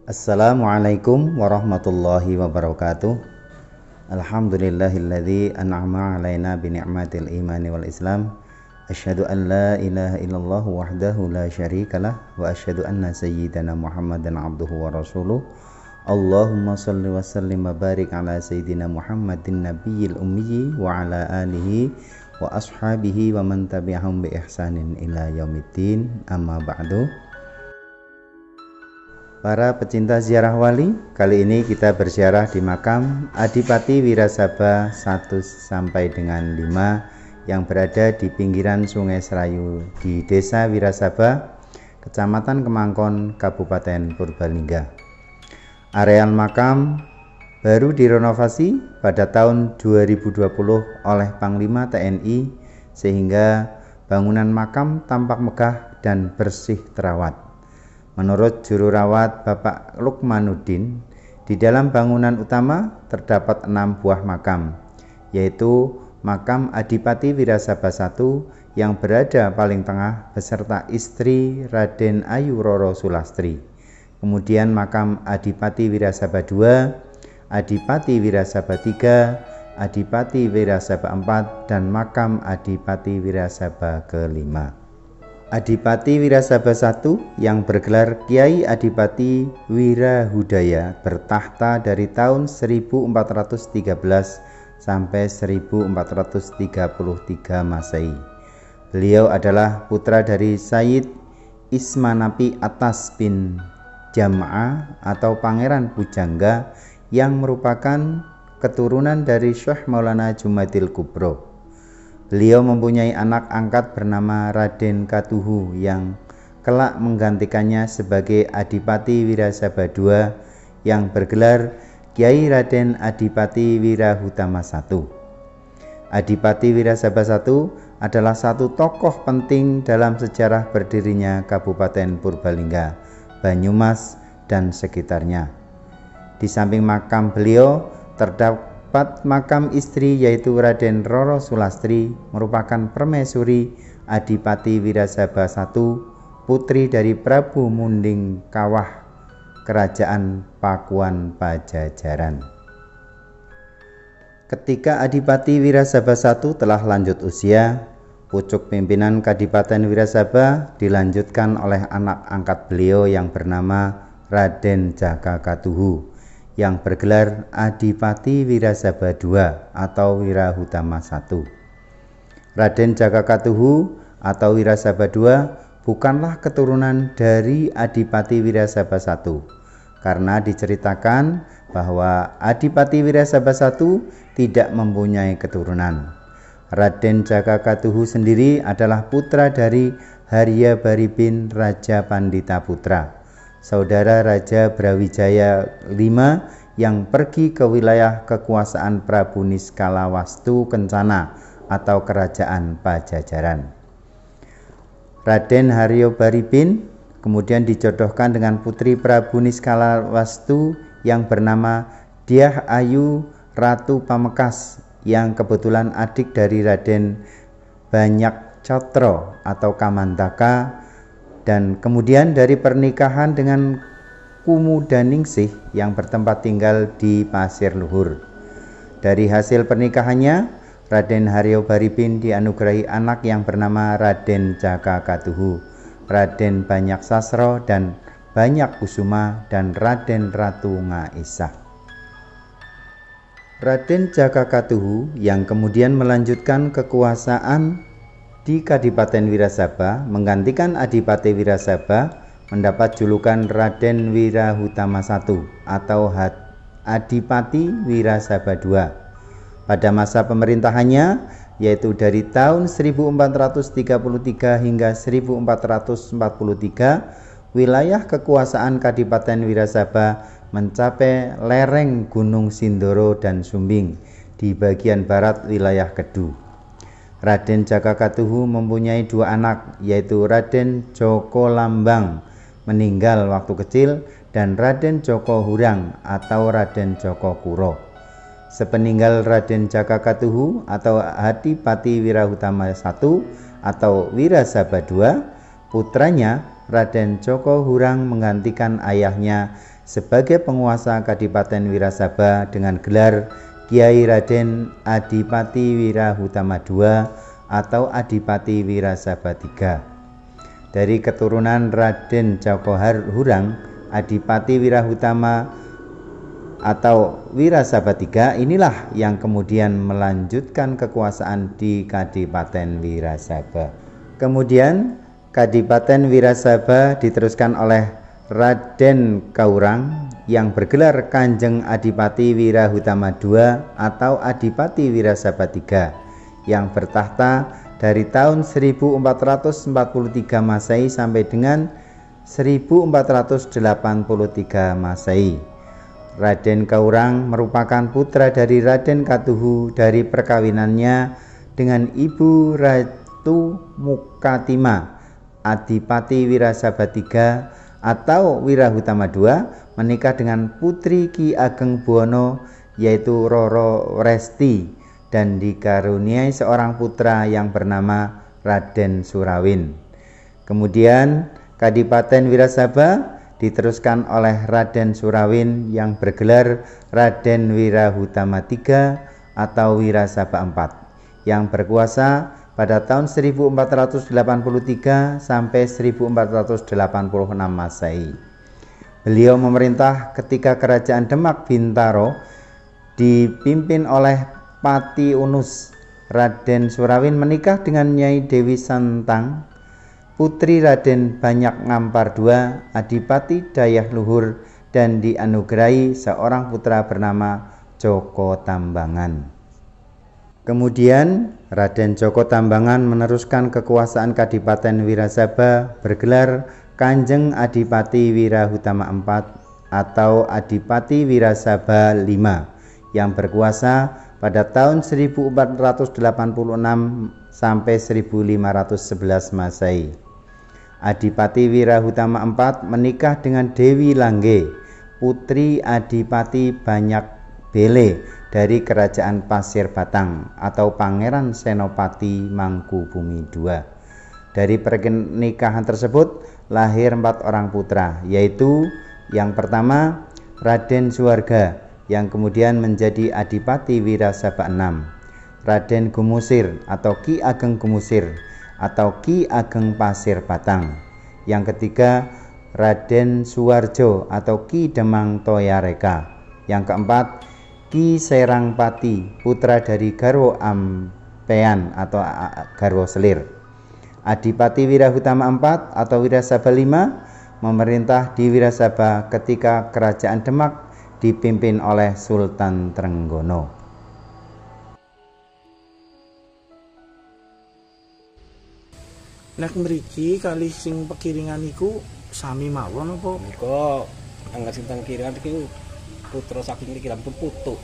Assalamualaikum warahmatullahi wabarakatuh. Alhamdulillahilladzi an'ama alaina bi ni'matil imani wal islam. Asyhadu an la ilaha illallah wahdahu la syarikalah wa asyhadu anna sayyidana Muhammadan abduhu wa rasuluh. Allahumma shalli wa sallim wa barik ala sayyidina Muhammadin nabiyil ummi wa ala alihi wa ashabihi wa man tabi'ahum bi ihsanin ila yaumiddin. Amma ba'du. Para pecinta ziarah wali, kali ini kita berziarah di makam Adipati Wirasaba 1 sampai dengan 5 yang berada di pinggiran Sungai Serayu di Desa Wirasaba, Kecamatan Kemangkon, Kabupaten Purbalingga. Areal makam baru direnovasi pada tahun 2020 oleh Panglima TNI sehingga bangunan makam tampak megah dan bersih terawat. Menurut juru rawat Bapak Lukmanuddin, di dalam bangunan utama terdapat 6 buah makam, yaitu makam Adipati Wirasaba I yang berada paling tengah beserta istri Raden Ayu Roro Sulastri. Kemudian makam Adipati Wirasaba II, Adipati Wirasaba III, Adipati Wirasaba IV, dan makam Adipati Wirasaba ke-5. Adipati Wirasaba I yang bergelar Kiai Adipati Wirahudaya bertahta dari tahun 1413 sampai 1433 Masehi. Beliau adalah putra dari Sayyid Ismanapi Atas bin Jam'ah atau Pangeran Pujangga yang merupakan keturunan dari Syekh Maulana Jumadil Kubro. Beliau mempunyai anak angkat bernama Raden Katuhu yang kelak menggantikannya sebagai Adipati Wirasaba II yang bergelar Kiai Raden Adipati Wirahutama I. Adipati Wirasaba I adalah satu tokoh penting dalam sejarah berdirinya Kabupaten Purbalingga, Banyumas, dan sekitarnya. Di samping makam beliau terdapat makam istri yaitu Raden Roro Sulastri, merupakan permaisuri Adipati Wirasaba I, putri dari Prabu Munding Kawah, Kerajaan Pakuan Pajajaran. Ketika Adipati Wirasaba I telah lanjut usia, pucuk pimpinan Kadipaten Wirasaba dilanjutkan oleh anak angkat beliau yang bernama Raden Jaka Katuhu yang bergelar Adipati Wirasaba II atau Wirahutama I. Raden Jaka Katuhu atau Wirasaba II bukanlah keturunan dari Adipati Wirasaba I, karena diceritakan bahwa Adipati Wirasaba I tidak mempunyai keturunan. Raden Jaka Katuhu sendiri adalah putra dari Harya Baribin Raja Pandita Putra, saudara Raja Brawijaya V yang pergi ke wilayah kekuasaan Prabu Niskalawastu Kencana atau Kerajaan Pajajaran. Raden Haryo Baribin kemudian dijodohkan dengan putri Prabu Niskalawastu yang bernama Dyah Ayu Ratu Pamekas yang kebetulan adik dari Raden Banyak Cotro atau Kamandaka, dan kemudian dari pernikahan dengan Kumudaningsih yang bertempat tinggal di Pasir Luhur. Dari hasil pernikahannya, Raden Haryo Baribin dianugerahi anak yang bernama Raden Jaka Katuhu, Raden Banyak Sasro dan Banyak Kusuma, dan Raden Ratu Ngaisah. Raden Jaka Katuhu yang kemudian melanjutkan kekuasaan di Kadipaten Wirasaba menggantikan Adipati Wirasaba mendapat julukan Raden Wirahutama I atau Adipati Wirasaba II. Pada masa pemerintahannya, yaitu dari tahun 1433 hingga 1443, wilayah kekuasaan Kadipaten Wirasaba mencapai lereng Gunung Sindoro dan Sumbing di bagian barat wilayah Kedu. Raden Jaka Katuhu mempunyai 2 anak, yaitu Raden Joko Lambang meninggal waktu kecil dan Raden Joko Hurang atau Raden Joko Kuro. Sepeninggal Raden Jaka Katuhu atau Adipati Wirahutama I atau Wirasaba II, putranya Raden Joko Hurang menggantikan ayahnya sebagai penguasa Kadipaten Wirasaba dengan gelar Kiai Raden Adipati Wirahutama II atau Adipati Wirasaba III. Dari keturunan Raden Djoko Hurang, Adipati Wirahutama atau Wirasaba III inilah yang kemudian melanjutkan kekuasaan di Kadipaten Wirasaba. Kemudian Kadipaten Wirasaba diteruskan oleh Raden Kaurang yang bergelar Kanjeng Adipati Wirahutama II atau Adipati Wirasaba III yang bertahta dari tahun 1443 Masehi sampai dengan 1483 Masehi. Raden Kaurang merupakan putra dari Raden Katuhu dari perkawinannya dengan Ibu Ratu Mukatima. Adipati Wirasaba III atau Wirahutama II menikah dengan putri Ki Ageng Buwono yaitu Roro Resti dan dikaruniai seorang putra yang bernama Raden Surawin. Kemudian Kadipaten Wirasaba diteruskan oleh Raden Surawin yang bergelar Raden Wirahutama III atau Wirasaba IV yang berkuasa pada tahun 1483 sampai 1486 Masehi. Beliau memerintah ketika kerajaan Demak Bintaro dipimpin oleh Pati Unus. Raden Surawin menikah dengan Nyai Dewi Santang, putri Raden Banyak Ngampar II, Adipati Dayah Luhur, dan dianugerahi seorang putra bernama Joko Tambangan. Kemudian Raden Joko Tambangan meneruskan kekuasaan Kadipaten Wirasaba bergelar Kanjeng Adipati Wirahutama IV atau Adipati Wirasaba V yang berkuasa pada tahun 1486 sampai 1511 Masehi. Adipati Wirahutama IV menikah dengan Dewi Langge, putri Adipati Banyak Bele dari Kerajaan Pasir Batang atau Pangeran Senopati Mangkubumi II. Dari pernikahan tersebut lahir 4 orang putra, yaitu yang pertama Raden Suwarga yang kemudian menjadi Adipati Wirasaba VI, Raden Gumusir atau Ki Ageng Gumusir atau Ki Ageng Pasir Batang. Yang ketiga Raden Suwarjo atau Ki Demang Toyareka. Yang keempat Ki Serangpati, putra dari Garwo Ampean atau Garwo Selir. Adipati Wirahutama IV atau Wirasaba V memerintah di Wirasaba ketika kerajaan Demak dipimpin oleh Sultan Trenggono. Nek mriki kali sing pekiringan iku sami mawon apa? Niku angga sing teng kiringan iki putra saking mriki pun putu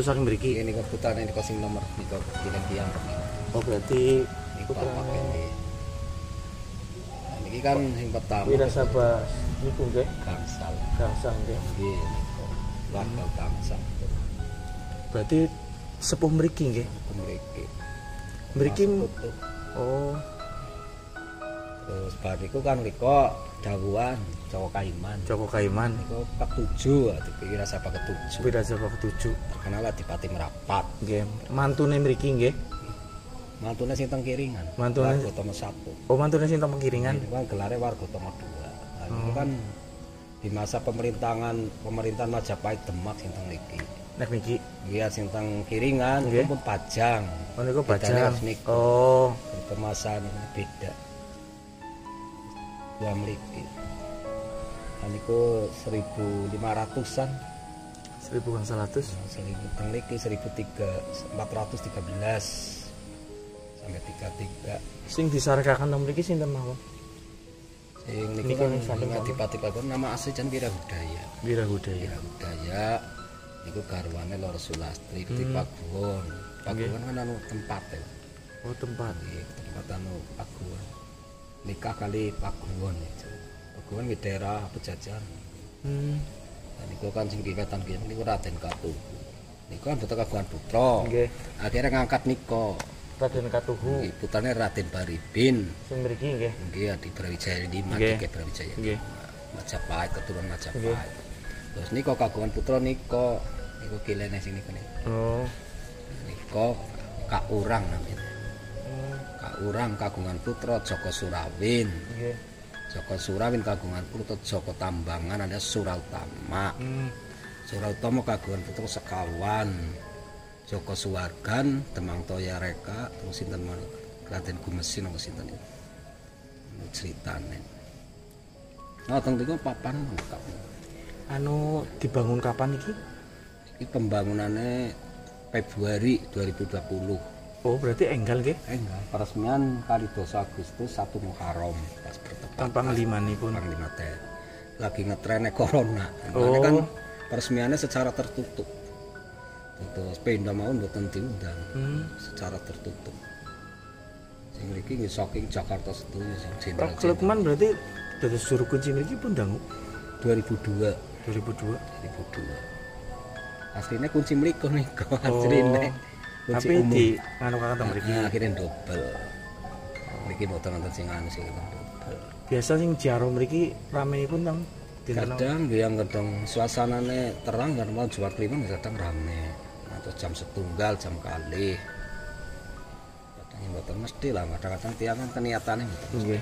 Saking mriki. Ini putrane niku sing nomor niku kilang Oh berarti niku Pak ini. Niki kan sing pertama Wirasaba niku nggih Gangsal nggih. Nggih niku warga Gangsal. Berarti sepuh mriki nggih. Mriki. Oh. Terus bar niku kan niku dawuhan Joko Kaiman. Niku ke-7 Wirasaba ke-7. Wirasaba ke-7 terkenal Adipati Merapat. Nggih. Mantune mriki nggih. Mantune sing teng Kiringan. Mantune Wargotama 1. Oh, mantune sing teng Kiringan. Niku kan gelare Wargotama 2. Nah, niku kan di masa pemerintahan Majapahit Demak sing teng mriki. Nek niki Nggih sing teng Kiringan niku pun Pajang. Oh niku Bedane Pajang. niku. Oh, Kemasan beda. Dua mriki. Niku 1500-an. 1100. 1000 teng mriki 1413 sampai 33. Sing disarekaken teng mriki sinten mawon? Sing niku kan Adipati Pakuan nama asli jan Wirahudaya. Wirahudaya niku garwane Loro Sulastri ketik Pakuwon. Pakuwon kan anu tempat ya. Oh, tempat. Nggih, tempat anu Pakuwon. Nikah kali Pakuwon itu. Pakuwon di daerah Pejajan. Nah, niku kan sing kiwetan niku Raden Katuhu. Niku kan boten kagungan putra. Nggih. Akhire ngangkat niku Raden Katuhu. Putrane Raden Baribin. Sing mriki nggih. Nggih, Adi Brawijaya 5 Brawijaya. Nggih. Majapahit keturunan Majapahit. Terus niko kagungan putra niko kilene sing niku. Oh. Niko Kak Urang namanya. Kak Urang kagungan putra Joko Surawin. Nggih. Joko Surawin kagungan putra Joko Tambangan ada Surautama. Surautama kagungan putra Sekawan. Joko Suwargan, Demang Toya Reka, terus sinten manut Raden Gumesin apa sinten iki. Ceritane. Nah, teng niku papan lengkap. Anu dibangun kapan iki? Iki pembangunannya Februari 2020. Oh, berarti enggal nggih. Enggak, peresmian kali 2 Agustus 1 Muharram pas bertepatan. Tanpa ngelimanipun. Panglima TNI. Lagi ngetrennya corona. Oh. Kan peresmiannya secara tertutup. Terus pindah mau mboten diundang. Secara tertutup. Sing mriki nggih saking Jakarta sedoyo sing jenderal. Pak Lukman berarti dados juru kunci mriki pun dangu 2002. 2002. Aslinya kunci mriku niku asline. Tapi di anu kakak mriki akhirnya double. Mriki mboten wonten sing anu sing double. Biasa sing jaro mriki ramenipun tang dinten Kadang nggih yang kadang suasanane terang kan mau Jumat Kliwon kadang rame. Atau jam 1 jam kalih. Kadang mboten mesti lah, kadang-kadang tiyang kan niatane mboten. nggih.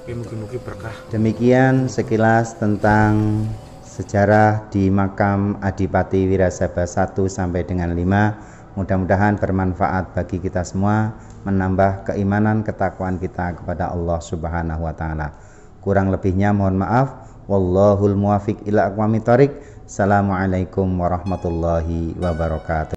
Mugi-mugi berkah. Demikian sekilas tentang sejarah di makam Adipati Wirasaba 1 sampai dengan 5. Mudah-mudahan bermanfaat bagi kita semua, menambah keimanan ketakwaan kita kepada Allah Subhanahu wa taala. Kurang lebihnya mohon maaf. Wallahul muwafiq ila aqwamit thoriq. Assalamualaikum warahmatullahi wabarakatuh.